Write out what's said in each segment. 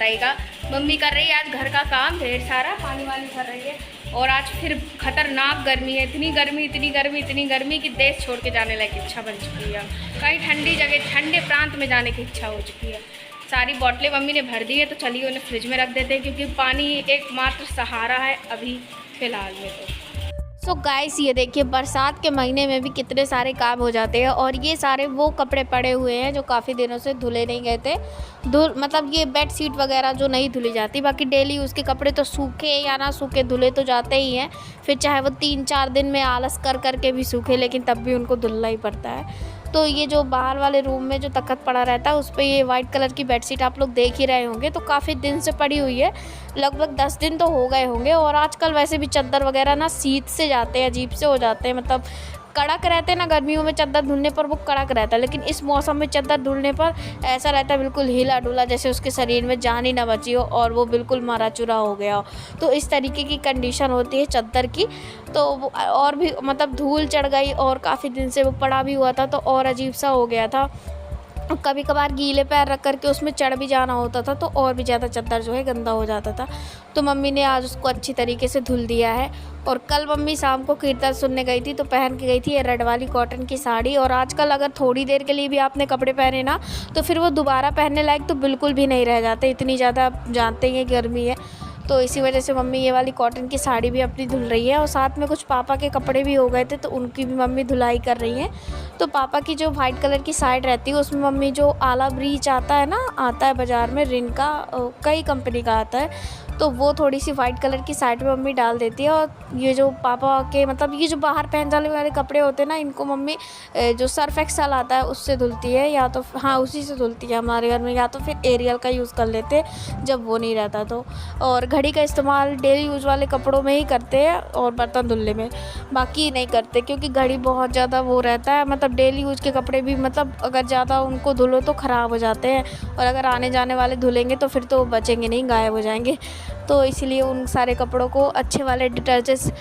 बताइएगा। मम्मी कर रही है आज घर का काम, ढेर सारा पानी वानी भर रही है। और आज फिर खतरनाक गर्मी है, इतनी गर्मी कि देश छोड़ के जाने लायक इच्छा बन चुकी है। कहीं ठंडी जगह, ठंडे प्रांत में जाने की इच्छा हो चुकी है। सारी बोतलें मम्मी ने भर दी है, तो चलिए उन्हें फ्रिज में रख देते हैं, क्योंकि पानी एकमात्र सहारा है अभी फ़िलहाल में। तो सो गाइस, ये देखिए बरसात के महीने में भी कितने सारे काम हो जाते हैं। और ये सारे वो कपड़े पड़े हुए हैं जो काफ़ी दिनों से धुले नहीं गए थे। मतलब ये बेड शीट वगैरह जो नहीं धुली जाती। बाकी डेली उसके कपड़े तो सूखे या ना सूखे धुले तो जाते ही हैं। फिर चाहे वो 3-4 दिन में आलस कर करके भी सूखे, लेकिन तब भी उनको धुलना ही पड़ता है। तो ये जो बाहर वाले रूम में जो तख्त पड़ा रहता है, उस पर ये वाइट कलर की बेडशीट आप लोग देख ही रहे होंगे। तो काफ़ी दिन से पड़ी हुई है, लगभग 10 दिन तो हो गए होंगे। और आजकल वैसे भी चादर वगैरह ना शीत से जाते हैं, अजीब से हो जाते हैं। मतलब कड़क रहते हैं ना, गर्मियों में चादर धुलने पर वो कड़क रहता है, लेकिन इस मौसम में चादर धुलने पर ऐसा रहता है बिल्कुल हिला डुला, जैसे उसके शरीर में जान ही ना बची हो और वो बिल्कुल मारा चुरा हो गया हो। तो इस तरीके की कंडीशन होती है चादर की। तो और भी मतलब धूल चढ़ गई, और काफ़ी दिन से वो पड़ा भी हुआ था, तो और अजीब सा हो गया था। कभी कभार गीले पैर रख करके उसमें चढ़ भी जाना होता था, तो और भी ज़्यादा चादर जो है गंदा हो जाता था। तो मम्मी ने आज उसको अच्छी तरीके से धुल दिया है। और कल मम्मी शाम को कीर्तन सुनने गई थी, तो पहन के गई थी ये रेड वाली कॉटन की साड़ी। और आजकल अगर थोड़ी देर के लिए भी आपने कपड़े पहने ना, तो फिर वो दोबारा पहनने लायक तो बिल्कुल भी नहीं रह जाते, इतनी ज़्यादा जानते ही हैं गर्मी है। तो इसी वजह से मम्मी ये वाली कॉटन की साड़ी भी अपनी धुल रही है। और साथ में कुछ पापा के कपड़े भी हो गए थे, तो उनकी भी मम्मी धुलाई कर रही है। तो पापा की जो वाइट कलर की साइड रहती है, उसमें मम्मी जो आला ब्रीच आता है ना, आता है बाज़ार में, रिन का कई कंपनी का आता है, तो वो थोड़ी सी वाइट कलर की साइड में मम्मी डाल देती है। और ये जो पापा के मतलब ये जो बाहर पहन जाने वाले कपड़े होते हैं ना, इनको मम्मी जो सर्फ एक्सल आता है उससे धुलती है, या तो हाँ उसी से धुलती है हमारे घर में, या तो फिर एरियल का यूज़ कर लेते हैं जब वो नहीं रहता तो। और घड़ी का इस्तेमाल डेली यूज़ वाले कपड़ों में ही करते हैं, और बर्तन धुलने में बाकी नहीं करते, क्योंकि घड़ी बहुत ज़्यादा वो रहता है। मतलब डेली यूज़ के कपड़े भी मतलब अगर ज़्यादा उनको धुलो तो ख़राब हो जाते हैं, और अगर आने जाने वाले धुलेंगे तो फिर तो बचेंगे नहीं, गायब हो जाएंगे। तो इसलिए उन सारे कपड़ों को अच्छे वाले डिटर्जेंट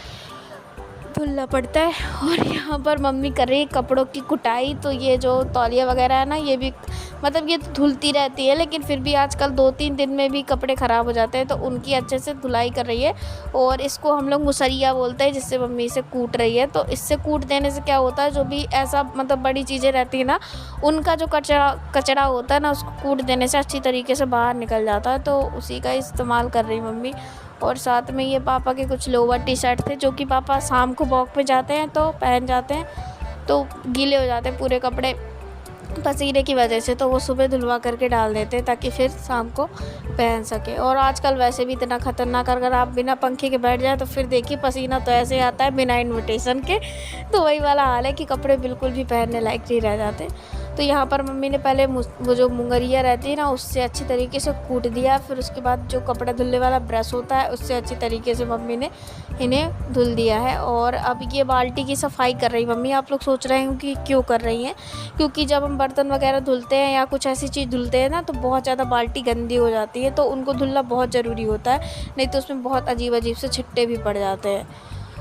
धुलना पड़ता है। और यहाँ पर मम्मी कर रही है कपड़ों की कुटाई। तो ये जो तौलिया वगैरह है ना, ये भी मतलब ये तो धुलती रहती है, लेकिन फिर भी आजकल 2-3 दिन में भी कपड़े ख़राब हो जाते हैं, तो उनकी अच्छे से धुलाई कर रही है। और इसको हम लोग मुसरिया बोलते हैं, जिससे मम्मी इसे कूट रही है। तो इससे कूट देने से क्या होता है, जो भी ऐसा मतलब बड़ी चीज़ें रहती है ना, उनका जो कचरा होता है ना, उसको कूट देने से अच्छी तरीके से बाहर निकल जाता है। तो उसी का इस्तेमाल कर रही मम्मी। और साथ में ये पापा के कुछ लोवर टी शर्ट थे, जो कि पापा शाम को वॉक पे जाते हैं तो पहन जाते हैं, तो गीले हो जाते हैं पूरे कपड़े पसीने की वजह से, तो वो सुबह धुलवा करके डाल देते हैं ताकि फिर शाम को पहन सके। और आजकल वैसे भी इतना ख़तरनाक, अगर आप बिना पंखे के बैठ जाए तो फिर देखिए पसीना तो ऐसे आता है बिना इन्विटेशन के। तो वही वाला हाल है कि कपड़े बिल्कुल भी पहनने लायक नहीं रह जाते। तो यहाँ पर मम्मी ने पहले वो जो मुंगरिया रहती है ना, उससे अच्छी तरीके से कूट दिया। फिर उसके बाद जो कपड़ा धुलने वाला ब्रश होता है, उससे अच्छी तरीके से मम्मी ने इन्हें धुल दिया है। और अब ये बाल्टी की सफाई कर रही मम्मी। आप लोग सोच रहे हैं कि क्यों कर रही हैं, क्योंकि जब हम बर्तन वगैरह धुलते हैं या कुछ ऐसी चीज़ धुलते हैं ना, तो बहुत ज़्यादा बाल्टी गंदी हो जाती है, तो उनको धुलना बहुत ज़रूरी होता है, नहीं तो उसमें बहुत अजीब अजीब से छिट्टे भी पड़ जाते हैं।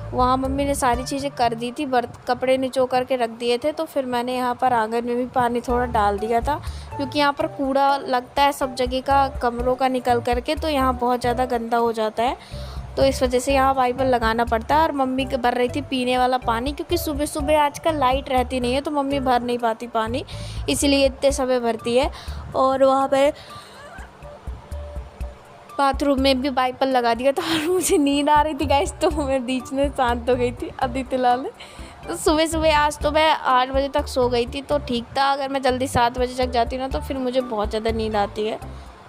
वहाँ मम्मी ने सारी चीज़ें कर दी थी, कपड़े निचो करके रख दिए थे। तो फिर मैंने यहाँ पर आंगन में भी पानी थोड़ा डाल दिया था, क्योंकि यहाँ पर कूड़ा लगता है सब जगह का, कमरों का निकल करके, तो यहाँ बहुत ज़्यादा गंदा हो जाता है। तो इस वजह से यहाँ वाइपर लगाना पड़ता है। और मम्मी के भर रही थी पीने वाला पानी, क्योंकि सुबह सुबह आजकल लाइट रहती नहीं है, तो मम्मी भर नहीं पाती पानी, इसीलिए इतने समय भरती है। और वहाँ पर बाथरूम में भी वाइपर लगा दिया था। और मुझे नींद आ रही थी गाइस, तो मैं बीच में शांत हो गई थी आधी तिलाल। तो सुबह सुबह आज तो मैं 8 बजे तक सो गई थी, तो ठीक था। अगर मैं जल्दी 7 बजे तक जाती ना, तो फिर मुझे बहुत ज़्यादा नींद आती है।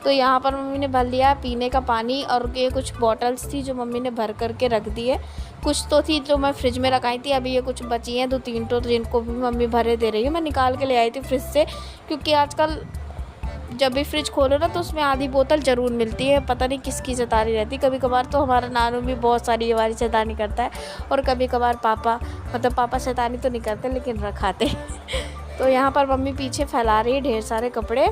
तो यहाँ पर मम्मी ने भर लिया पीने का पानी। और ये कुछ बॉटल्स थी जो मम्मी ने भर करके रख दी है, कुछ तो थी जो मैं फ्रिज में रखाई थी, अभी ये कुछ बची हैं 2-3 तो जिनको भी मम्मी भरे दे रही है। मैं निकाल के ले आई थी फ्रिज से, क्योंकि आजकल जब भी फ्रिज खोलो ना, तो उसमें आधी बोतल ज़रूर मिलती है, पता नहीं किसकी शैतानी रहती। कभी कभार तो हमारा नानू भी बहुत सारी ये वाली शैतानी करता है, और कभी कभार पापा शैतानी तो नहीं करते, लेकिन रखाते। तो यहाँ पर मम्मी पीछे फैला रही है ढेर सारे कपड़े,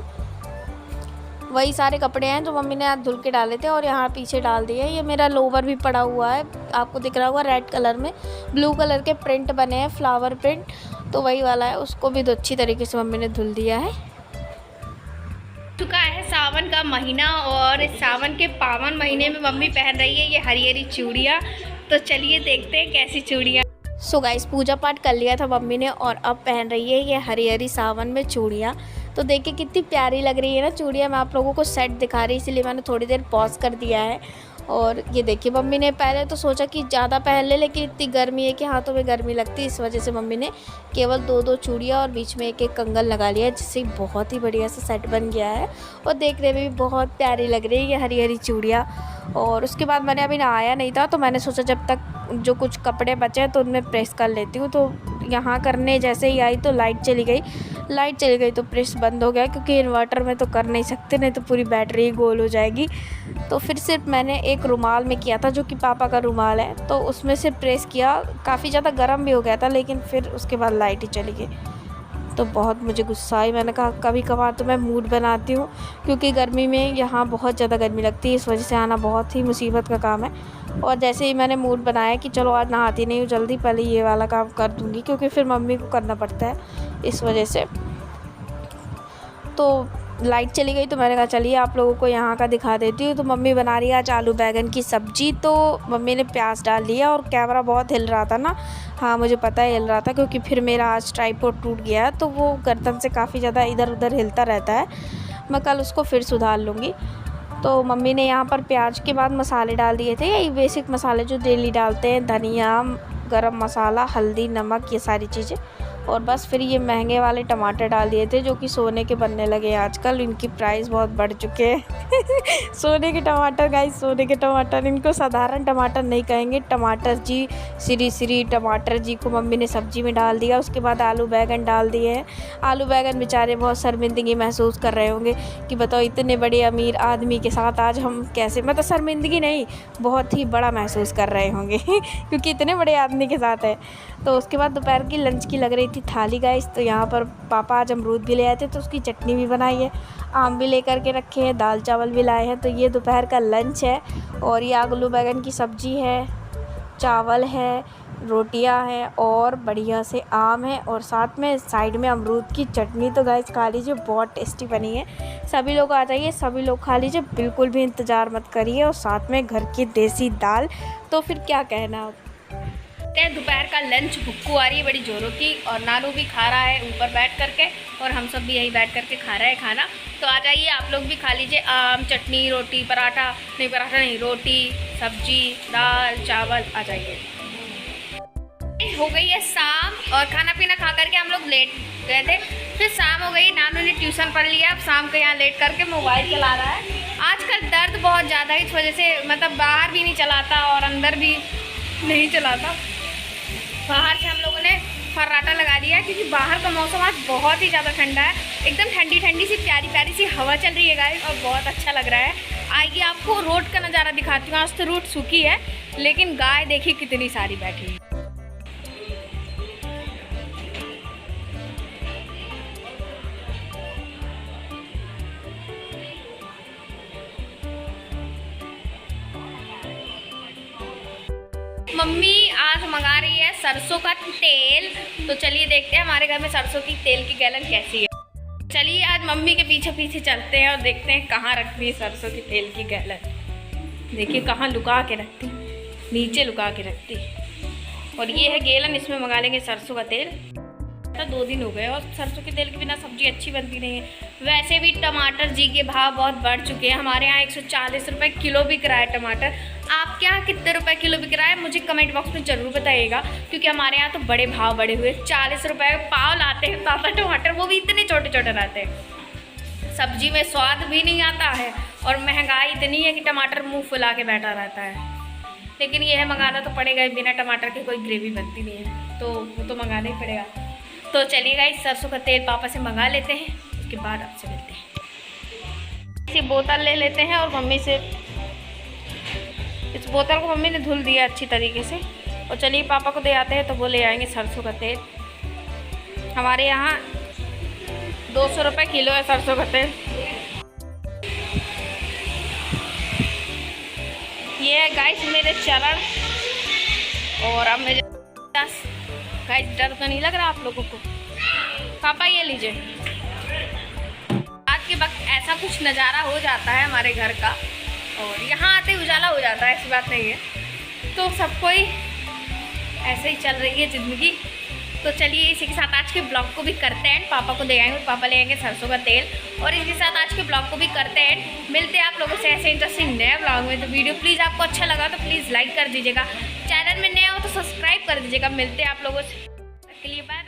वही सारे कपड़े हैं जो मम्मी ने आज धुल के डाले थे और यहाँ पीछे डाल दिए। ये मेरा लोवर भी पड़ा हुआ है, आपको दिख रहा होगा, रेड कलर में ब्लू कलर के प्रिंट बने हैं, फ्लावर प्रिंट, तो वही वाला है, उसको भी अच्छी तरीके से मम्मी ने धुल दिया है। चुका है सावन का महीना और इस सावन के पावन महीने में मम्मी पहन रही है ये हरी हरी चूड़ियाँ। तो चलिए देखते हैं कैसी चूड़ियाँ। सो गाइस, पूजा पाठ कर लिया था मम्मी ने और अब पहन रही है ये हरी हरी सावन में चूड़ियाँ। तो देखिए कितनी प्यारी लग रही है ना चूड़ियाँ। मैं आप लोगों को सेट दिखा रही, इसीलिए मैंने थोड़ी देर पॉज कर दिया है। और ये देखिए मम्मी ने पहले तो सोचा कि ज़्यादा पहन ले, लेकिन इतनी गर्मी है कि हाथों में गर्मी लगती है, इस वजह से मम्मी ने केवल 2-2 चूड़ियाँ और बीच में एक कंगन लगा लिया है, जिससे बहुत ही बढ़िया सा सेट बन गया है और देखने में भी बहुत प्यारी लग रही है ये हरी हरी चूड़ियाँ। और उसके बाद मैंने अभी नहाया नहीं था, तो मैंने सोचा जब तक जो कुछ कपड़े बचे तो उनमें प्रेस कर लेती हूँ। तो यहाँ करने जैसे ही आई तो लाइट चली गई तो प्रेस बंद हो गया, क्योंकि इन्वर्टर में तो कर नहीं सकते, नहीं तो पूरी बैटरी ही गोल हो जाएगी। तो फिर सिर्फ मैंने एक रुमाल में किया था, जो कि पापा का रुमाल है, तो उसमें से प्रेस किया। काफ़ी ज़्यादा गर्म भी हो गया था, लेकिन फिर उसके बाद लाइट ही चली गई तो बहुत मुझे गुस्सा आई। मैंने कहा कभी कभार तो मैं मूड बनाती हूँ, क्योंकि गर्मी में यहाँ बहुत ज़्यादा गर्मी लगती है, इस वजह से आना बहुत ही मुसीबत का काम है। और जैसे ही मैंने मूड बनाया कि चलो आज नहाती नहीं हूँ जल्दी, पहले ये वाला काम कर दूँगी, क्योंकि फिर मम्मी को करना पड़ता है, इस वजह से। तो लाइट चली गई तो मैंने कहा चलिए आप लोगों को यहाँ का दिखा देती हूँ। तो मम्मी बना रही है आज आलू बैंगन की सब्ज़ी। तो मम्मी ने प्याज डाल लिया और कैमरा बहुत हिल रहा था ना, हाँ मुझे पता है हिल रहा था, क्योंकि फिर मेरा आज ट्राइपॉड टूट गया है, तो वो गर्दन से काफ़ी ज़्यादा इधर उधर हिलता रहता है। मैं कल उसको फिर सुधार लूँगी। तो मम्मी ने यहाँ पर प्याज के बाद मसाले डाल दिए थे, यही बेसिक मसाले जो डेली डालते हैं, धनिया, गरम मसाला, हल्दी, नमक, ये सारी चीज़ें। और बस फिर ये महंगे वाले टमाटर डाल दिए थे, जो कि सोने के बनने लगे आजकल, इनकी प्राइस बहुत बढ़ चुके हैं। सोने के टमाटर गाइस, सोने के टमाटर, इनको साधारण टमाटर नहीं कहेंगे, टमाटर जी, श्री टमाटर जी को मम्मी ने सब्जी में डाल दिया। उसके बाद आलू बैंगन डाल दिए हैं। आलू बैंगन बेचारे बहुत शर्मिंदगी महसूस कर रहे होंगे कि बताओ इतने बड़े अमीर आदमी के साथ आज हम कैसे, मतलब शर्मिंदगी नहीं, बहुत ही बड़ा महसूस कर रहे होंगे क्योंकि इतने बड़े आदमी के साथ है। तो उसके बाद दोपहर की लंच की लग रही थी थाली गाइस। तो यहाँ पर पापा आज अमरूद भी ले आए थे, तो उसकी चटनी भी बनाई है, आम भी लेकर के रखे हैं, दाल चावल भी लाए हैं। तो ये दोपहर का लंच है। और ये आलू बैंगन की सब्ज़ी है, चावल है, रोटियां हैं और बढ़िया से आम है, और साथ में साइड में अमरूद की चटनी। तो गाइस खा लीजिए, बहुत टेस्टी बनी है। सभी लोग आ जाइए, सभी लोग खा लीजिए, बिल्कुल भी इंतज़ार मत करिए। और साथ में घर की देसी दाल, तो फिर क्या कहना आप। दोपहर का लंच भुक्कू आ रही है बड़ी जोरों की, और नानू भी खा रहा है ऊपर बैठ करके, और हम सब भी यहीं बैठ करके खा रहे हैं खाना। तो आ जाइए आप लोग भी खा लीजिए, आम, चटनी, रोटी, पराठा नहीं, रोटी, सब्जी, दाल, चावल, आ जाइए। हो गई है शाम और खाना पीना खा करके हम लोग लेट गए थे। फिर शाम हो गई, नानू ने ट्यूशन पढ़ लिया, अब शाम को यहाँ लेट करके मोबाइल चला रहा है। आजकल दर्द बहुत ज़्यादा है, इस वजह से मतलब बाहर भी नहीं चलाता और अंदर भी नहीं चलाता। बाहर से हम लोगों ने फर्राटा लगा दिया, क्योंकि बाहर का मौसम आज बहुत ही ज़्यादा ठंडा है, एकदम ठंडी ठंडी सी प्यारी प्यारी सी हवा चल रही है गाइस, और बहुत अच्छा लग रहा है। आइए आपको रोड का नज़ारा दिखाती हूँ। आज तो रोड सूखी है, लेकिन गाय देखिए कितनी सारी बैठी है। मम्मी आज मंगा रही है सरसों का तेल। तो चलिए देखते हैं हमारे घर में सरसों की तेल की गैलन कैसी है। चलिए आज मम्मी के पीछे पीछे चलते हैं और देखते हैं कहाँ रखती है सरसों की तेल की गैलन। देखिए कहाँ लुका के रखती, नीचे लुका के रखती। और ये है गैलन, इसमें मंगा लेंगे सरसों का तेल। 2 दिन हो गए और सरसों के तेल के बिना सब्जी अच्छी बनती नहीं है। वैसे भी टमाटर जी के भाव बहुत बढ़ चुके हैं। हमारे यहाँ 140 रुपये किलो बिक रहा है टमाटर। आपके यहाँ कितने रुपए किलो बिक रहा है मुझे कमेंट बॉक्स में ज़रूर बताइएगा, क्योंकि हमारे यहाँ तो बड़े भाव बढ़े हुए। 40 रुपये पाव लाते हैं ताज़ा टमाटर, वो भी इतने छोटे छोटे रहते हैं। सब्जी में स्वाद भी नहीं आता है, और महंगाई इतनी है कि टमाटर मुँह फुला के बैठा रहता है। लेकिन यह है मंगाना तो पड़ेगा, बिना टमाटर के कोई ग्रेवी बनती नहीं है, तो वो तो मंगाना ही पड़ेगा। तो चलिए गाइस सरसों का तेल पापा से मंगा लेते हैं, उसके बाद आपसे मिलते हैं। इसी बोतल ले लेते हैं, और मम्मी से इस बोतल को मम्मी ने धुल दिया अच्छी तरीके से। और चलिए पापा को दे आते हैं, तो वो ले आएंगे सरसों का तेल। हमारे यहाँ 200 रुपये किलो है सरसों का तेल। ये है गाइस मेरे चरण, और अब मेरे गाइस डर तो नहीं लग रहा आप लोगों को। पापा ये लीजिए, आज के वक्त ऐसा कुछ नज़ारा हो जाता है हमारे घर का, और यहाँ आते उजाला हो जाता है, ऐसी बात नहीं है। तो सब कोई ऐसे ही चल रही है ज़िंदगी। तो चलिए इसी के साथ आज के ब्लॉग को भी करते हैं। पापा को दे आएंगे, पापा ले आएंगे सरसों का तेल, और इसी के साथ आज के ब्लॉग को भी करते हैं। मिलते हैं आप लोगों से ऐसे इंटरेस्टिंग नए ब्लॉग में। तो वीडियो प्लीज़ आपको अच्छा लगा तो प्लीज़ लाइक कर दीजिएगा, चैनल में नए हो तो सब्सक्राइब कर दीजिएगा। मिलते हैं आप लोगों से, के लिए बाय।